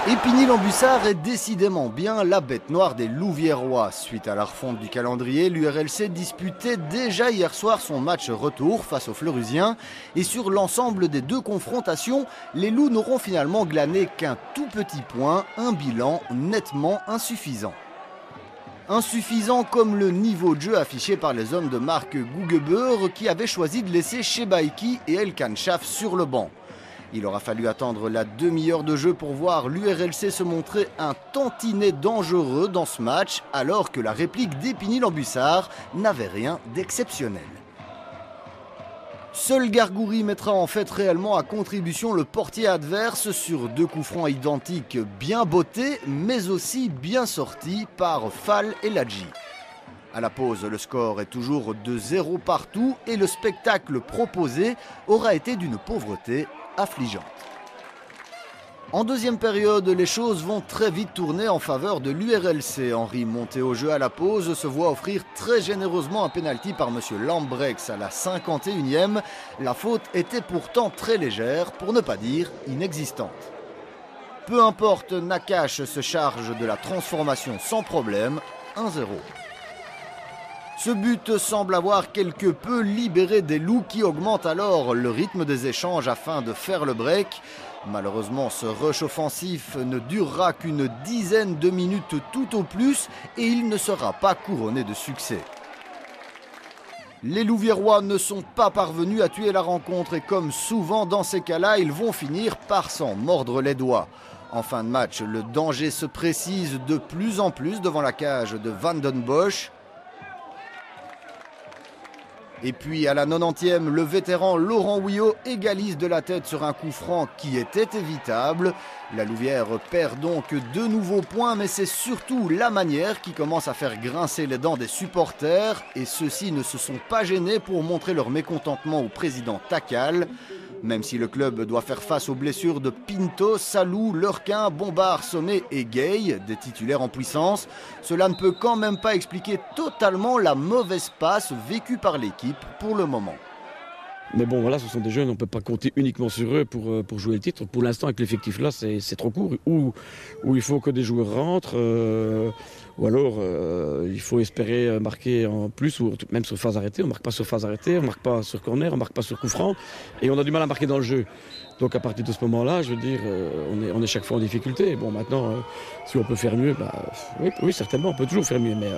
Épinay-Lambussard est décidément bien la bête noire des Louviérois. Suite à la refonte du calendrier, l'URLC disputait déjà hier soir son match retour face aux Fleurusiens. Et sur l'ensemble des deux confrontations, les Loups n'auront finalement glané qu'un tout petit point, un bilan nettement insuffisant. Insuffisant comme le niveau de jeu affiché par les hommes de Marc Gougebeur qui avaient choisi de laisser Chebaïki et El Kanchaf sur le banc. Il aura fallu attendre la demi-heure de jeu pour voir l'URLC se montrer un tantinet dangereux dans ce match, alors que la réplique d'Épinay-Lambussard n'avait rien d'exceptionnel. Seul Gargoury mettra en fait réellement à contribution le portier adverse sur deux coups francs identiques bien bottés, mais aussi bien sortis par Fall et Ladji. À la pause, le score est toujours de 0 partout et le spectacle proposé aura été d'une pauvreté affligeante. En deuxième période, les choses vont très vite tourner en faveur de l'URLC. Henri, monté au jeu à la pause, se voit offrir très généreusement un pénalty par M. Lambrex à la 51e. La faute était pourtant très légère, pour ne pas dire inexistante. Peu importe, Nakache se charge de la transformation sans problème, 1-0. Ce but semble avoir quelque peu libéré des Loups qui augmentent alors le rythme des échanges afin de faire le break. Malheureusement, ce rush offensif ne durera qu'une dizaine de minutes tout au plus et il ne sera pas couronné de succès. Les Louviérois ne sont pas parvenus à tuer la rencontre et comme souvent dans ces cas-là, ils vont finir par s'en mordre les doigts. En fin de match, le danger se précise de plus en plus devant la cage de Van den Bosch. Et puis à la 90e, le vétéran Laurent Houillot égalise de la tête sur un coup franc qui était évitable. La Louvière perd donc de nouveaux points, mais c'est surtout la manière qui commence à faire grincer les dents des supporters. Et ceux-ci ne se sont pas gênés pour montrer leur mécontentement au président Takal. Même si le club doit faire face aux blessures de Pinto, Salou, Lurquin, Bombard, Sommet et Gay, des titulaires en puissance, cela ne peut quand même pas expliquer totalement la mauvaise passe vécue par l'équipe pour le moment. Mais bon, voilà, ce sont des jeunes, on ne peut pas compter uniquement sur eux pour jouer le titre. Pour l'instant, avec l'effectif là, c'est trop court. Ou il faut que des joueurs rentrent, ou alors il faut espérer marquer en plus, ou même sur phase arrêtée. On ne marque pas sur phase arrêtée, on ne marque pas sur corner, on ne marque pas sur coup franc. Et on a du mal à marquer dans le jeu. Donc à partir de ce moment-là, je veux dire, on est chaque fois en difficulté. Bon, maintenant, si on peut faire mieux, oui, certainement, on peut toujours faire mieux. Mais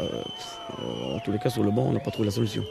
en tous les cas, sur le banc, on n'a pas trouvé la solution.